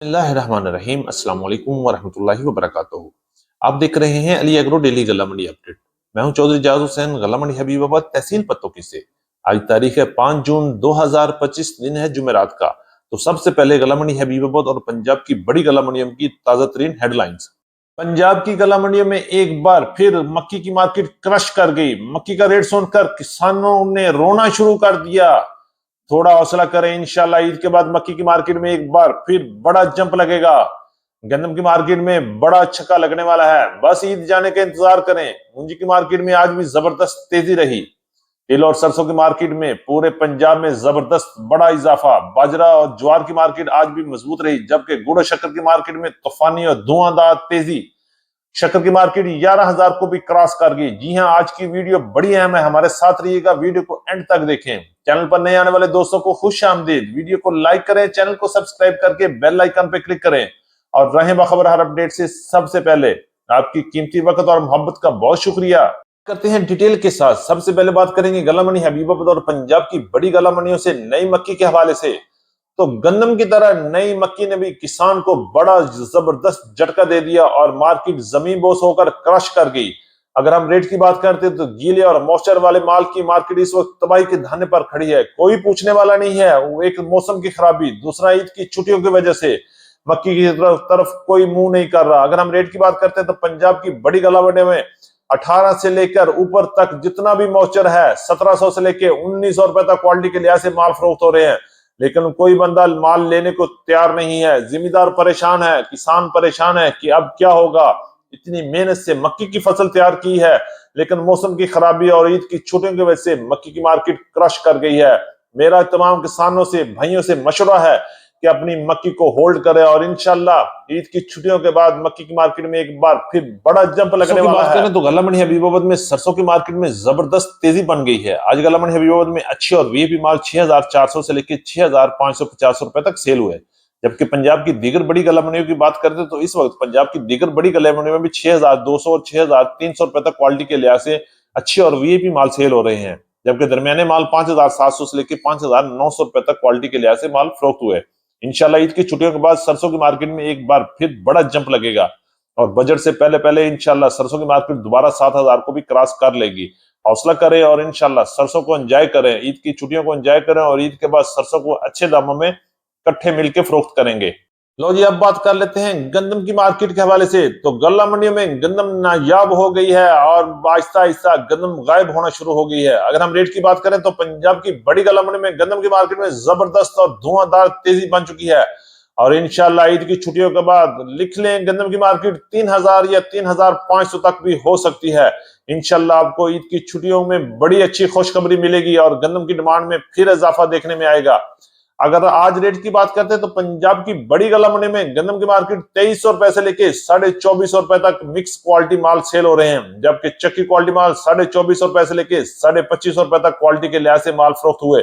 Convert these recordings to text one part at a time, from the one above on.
बिस्मिल्लाहिर्रहमानिर्रहीम अस्सलाम वालेकुम वरहमतुल्लाहि वबरकातुहू। आप देख रहे हैं अली एग्रो डेली गला मंडी अपडेट। मैं हूं चौधरी जाज हुसैन, गला मंडी हबीबाबाद, तहसील पत्तोकी से। आज तारीख है 5 जून 2025, दिन है जुमेरात का। तो सबसे पहले गला मंडी हबीबाबाद और पंजाब की बड़ी गला मंडियों की ताजा तरीन हेडलाइंस। पंजाब की गला मंडियों में एक बार फिर मक्की की मार्केट क्रश कर गई। मक्की का रेट सुनकर किसानों ने रोना शुरू कर दिया। थोड़ा हौसला करें, इंशाल्लाह ईद के बाद मक्की की मार्केट में एक बार फिर बड़ा जंप लगेगा। गंदम की मार्केट में बड़ा छक्का लगने वाला है, बस ईद जाने का इंतजार करें। मूंजी की मार्केट में आज भी जबरदस्त तेजी रही। तिल और सरसों की मार्केट में पूरे पंजाब में जबरदस्त बड़ा इजाफा। बाजरा और ज्वार की मार्केट आज भी मजबूत रही, जबकि गुड़ और शक्कर की मार्केट में तूफानी और धुआंधार तेजी। शक्कर की मार्केट 11,000 को भी क्रॉस कर गई। जी हां, आज की वीडियो बड़ी अहम है, हमारे साथ रहिएगा, वीडियो को एंड तक देखें। चैनल पर नए आने वाले दोस्तों को खुश आमदीद। वीडियो को लाइक करें, चैनल को सब्सक्राइब करके बेल आइकन पर क्लिक करें और रहें बाखबर हर अपडेट से सबसे पहले। आपकी कीमती वक्त और मोहब्बत का बहुत शुक्रिया। करते हैं डिटेल के साथ। सबसे पहले बात करेंगे गला मंडी हबीबाबाद और पंजाब की बड़ी गला मंडियों से नई मक्की के हवाले से। तो गंदम की तरह नई मक्की ने भी किसान को बड़ा जबरदस्त झटका दे दिया और मार्केट जमीन बोस होकर क्रश कर गई। अगर हम रेट की बात करते तो गीले और मॉइस्चर वाले माल की मार्केट इस वक्त तबाही के धरने पर खड़ी है। कोई पूछने वाला नहीं है। वो एक मौसम की खराबी, दूसरा ईद की छुट्टियों की वजह से मक्की की तरफ कोई मुंह नहीं कर रहा। अगर हम रेट की बात करते हैं तो पंजाब की बड़ी गलावटे में 18 से लेकर ऊपर तक जितना भी मॉइस्चर है, 1700 से लेकर 1900 रुपए तक क्वालिटी के लिहाज से माल फरोख्त हो रहे हैं। लेकिन कोई बंदा माल लेने को तैयार नहीं है। जिम्मेदार परेशान है, किसान परेशान है कि अब क्या होगा। इतनी मेहनत से मक्की की फसल तैयार की है, लेकिन मौसम की खराबी और ईद की छुट्टियों की वजह से मक्की की मार्केट क्रश कर गई है। मेरा तमाम किसानों से, भाइयों से मशवरा है कि अपनी मक्की को होल्ड करें और इंशाल्लाह ईद की छुट्टियों के बाद मक्की की मार्केट में एक बार फिर बड़ा जंप लगने वाला है। करें तो गला मंडी हबीबाबाद में सरसों की मार्केट में जबरदस्त तेजी बन गई है। आज गला मंडी हबीबाबाद में अच्छे और वीआईपी माल 6,400 से लेकर 6,550 रुपए तक सेल हुए। जबकि पंजाब की दीगर बड़ी गला मंडियों की बात करते तो इस वक्त पंजाब की दीगर बड़ी गला मंडियों में भी 6,200 और 6,300 रुपए तक क्वालिटी के लिहाज से अच्छे और वीआईपी माल सेल हो रहे हैं। जबकि दरमियाने माल 5,700 से लेकर 5,900 रुपए तक क्वालिटी के लिहाज से माल फरोख्त हुए। इंशाल्लाह ईद की छुट्टियों के बाद सरसों की मार्केट में एक बार फिर बड़ा जंप लगेगा और बजट से पहले पहले इंशाल्लाह सरसों की मार्केट दोबारा 7,000 को भी क्रॉस कर लेगी। हौसला करें और इंशाल्लाह सरसों को एंजॉय करें, ईद की छुट्टियों को एंजॉय करें और ईद के बाद सरसों को अच्छे दामों में इकट्ठे मिलकर फरोख्त करेंगे। लो जी, अब बात कर लेते हैं गंदम की मार्केट के हवाले से। तो गल्ला मंडियों में गंदम नायाब हो गई है और आहिस्ता आहिस्ता गंदम गायब होना शुरू हो गई है। अगर हम रेट की बात करें तो पंजाब की बड़ी गल्ला मंडी में गंदम की मार्केट में जबरदस्त और धुआंधार तेजी बन चुकी है और इंशाल्लाह ईद की छुट्टियों के बाद लिख लें गंदम की मार्केट 3,000 या 3,500 तक भी हो सकती है। इंशाल्लाह आपको ईद की छुट्टियों में बड़ी अच्छी खुशखबरी मिलेगी और गंदम की डिमांड में फिर इजाफा देखने में आएगा। अगर आज रेट की बात करते हैं तो पंजाब की बड़ी गला मंडी में गंदम की मार्केट 2300 रुपए से लेके 2450 रुपए तक मिक्स क्वालिटी माल सेल हो रहे हैं, जबकि चक्की क्वालिटी माल 2450 रुपए से लेके 2550 रुपए तक क्वालिटी के लिहाज से माल फरोख्त हुए।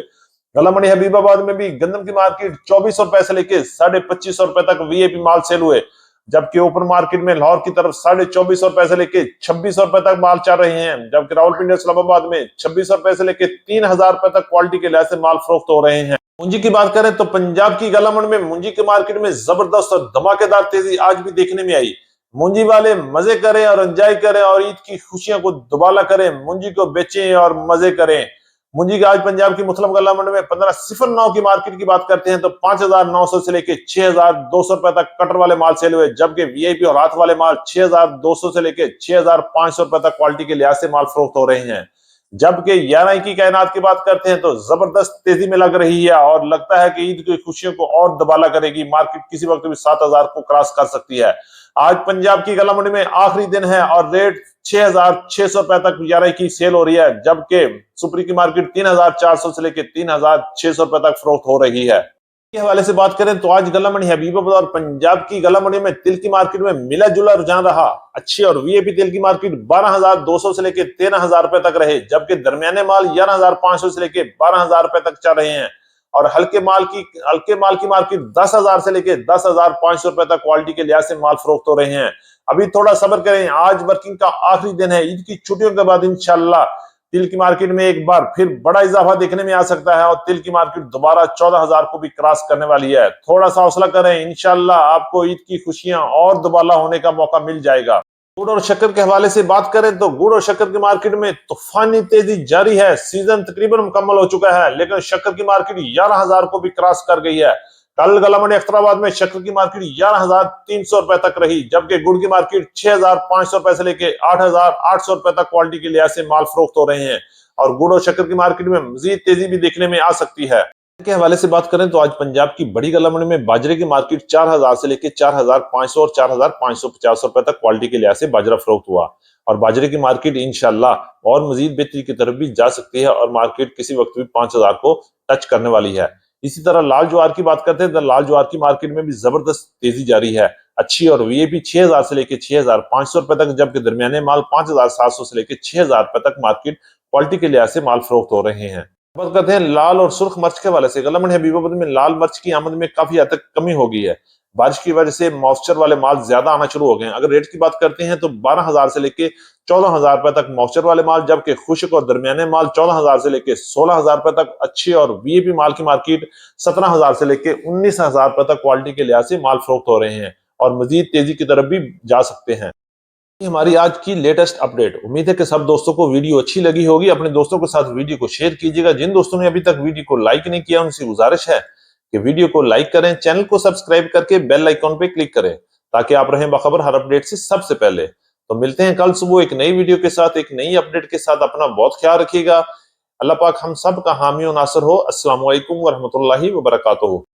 गला मंडी हबीबाबाद में भी गंदम की मार्केट 2400 रुपए से लेके 2550 रुपए तक वीआईपी माल सेल हुए, जबकि ओपन मार्केट में लाहौर की तरफ 2450 रुपए से लेके 2600 रुपए तक माल चल रहे हैं, जबकि रावलपिंडी इस्लामाबाद में 2600 रुपए से लेके 3,000 रुपए तक क्वालिटी के लिहाज से माल फरोख्त हो रहे हैं। मुंजी की बात करें तो पंजाब की गला मंडी में मुंजी के मार्केट में जबरदस्त और धमाकेदार तेजी आज भी देखने में आई। मुंजी वाले मजे करें और एंजॉय करें और ईद की खुशियों को दुबाला करें, मुंजी को बेचें और मजे करें। मुंजी की आज पंजाब की मुस्लिम गला मंडी में 1509 की मार्केट की बात करते हैं तो 5,900 से लेकर 6,200 रुपए तक कटर वाले माल सेल हुए, जबकि वीआईपी और हाथ वाले माल 6,200 से लेकर 6,500 रुपए तक क्वालिटी के लिहाज से माल फरोख्त हो रहे हैं। जबकि 11 की कायनात की बात करते हैं तो जबरदस्त तेजी में लग रही है और लगता है कि ईद की खुशियों को और दबाला करेगी। मार्केट किसी वक्त भी 7,000 को क्रॉस कर सकती है। आज पंजाब की गला मंडी में आखिरी दिन है और रेट 6,600 रुपए तक 11 की सेल हो रही है, जबकि सुपरी की मार्केट 3,400 से लेकर 3,600 रुपए तक फरोख्त हो रही है। के हवाले से बात करें तो आज गला मंडी हबीबाबाद और पंजाब की गला मंडी में तिल की मार्केट में मिला जुला रुझान रहा। अच्छी और वीआईपी तिल की मार्केट 12,200 से लेकर 13,000 रुपए तक रहे, जबकि दरमियाने माल 11,500 से लेकर 12,000 रुपए तक चल रहे हैं और हल्के माल की मार्केट 10,000 से लेकर 10,500 रुपए तक क्वालिटी के लिहाज से माल फरोख्त हो रहे हैं। अभी थोड़ा सब्र करें, आज वर्किंग का आखिरी दिन है। ईद की छुट्टियों के बाद इंशाल्लाह तिल की मार्केट में एक बार फिर बड़ा इजाफा देखने में आ सकता है और तिल की मार्केट दोबारा 14,000 को भी क्रॉस करने वाली है। थोड़ा सा हौसला करें, इंशाल्लाह आपको ईद की खुशियां और दुबाला होने का मौका मिल जाएगा। गुड़ और शक्कर के हवाले से बात करें तो गुड़ और शक्कर की मार्केट में तूफानी तेजी जारी है। सीजन तकरीबन मुकम्मल हो चुका है, लेकिन शक्कर की मार्केट 11,000 को भी क्रॉस कर गई है। कल गला मंडी अख्तराबाद में शक्कर की मार्केट 11,300 रुपए तक रही, जबकि गुड़ की मार्केट 6,500 रुपए से लेकर 8,800 रुपए तक क्वालिटी के लिहाज से माल फरोख्त हो रहे हैं और गुड़ और शक्कर की मार्केट में मजीद तेजी भी देखने में आ सकती है। के हवाले से बात करें तो आज पंजाब की बड़ी गला मंडी में बाजरे की मार्केट 4,000 से लेकर 4,500 और 4,550 रुपए तक क्वालिटी के लिहाज से बाजरा फरोख्त हुआ और बाजरे की मार्केट इंशाल्लाह और मजीद बेहतरी की तरफ भी जा सकती है और मार्केट किसी वक्त भी 5,000 को टच करने वाली है। इसी तरह लाल ज्वार की बात करते हैं तो लाल ज्वार की मार्केट में भी जबरदस्त तेजी जारी है। अच्छी और वीआईपी 6,000 से लेकर 6,500 रुपए तक, जबकि दरमियाने माल 5,700 से लेकर 6,000 रुपए तक मार्केट क्वालिटी के लिहाज से माल फरोख्त हो रहे हैं। बात करते हैं लाल और सुर्ख मिर्च के हवाले से। गला मंडी हबीबाबाद में लाल मिर्च की आमद में काफी हद तक कमी हो गई है। बारिश की वजह से मॉइस्चर वाले माल ज्यादा आना शुरू हो गए हैं। अगर रेट की बात करते हैं तो 12,000 से लेके 14,000 रुपए तक मॉइस्चर वाले माल, जबकि खुश्क और दरमियाने माल 14,000 से लेके 16,000 रुपए तक। अच्छी और वीआईपी माल की मार्केट 17,000 से लेके 19,000 रुपए तक क्वालिटी के लिहाज से माल फरोख्त हो रहे हैं और मजीद तेजी की तरफ भी जा सकते हैं। हमारी आज की लेटेस्ट अपडेट। उम्मीद है कि सब दोस्तों को वीडियो अच्छी लगी होगी। अपने दोस्तों के साथ वीडियो को शेयर कीजिएगा। जिन दोस्तों ने अभी तक वीडियो को लाइक नहीं किया उनसे गुजारिश है कि वीडियो को लाइक करें, चैनल को सब्सक्राइब करके बेल आइकॉन पे क्लिक करें ताकि आप रहें बाखबर हर अपडेट से सबसे पहले। तो मिलते हैं कल सुबह एक नई वीडियो के साथ, एक नई अपडेट के साथ। अपना बहुत ख्याल रखिएगा। अल्लाह पाक हम सब का हामी और नासर हो। अस्सलाम वालेकुम व रहमतुल्लाहि व बरकातुहू।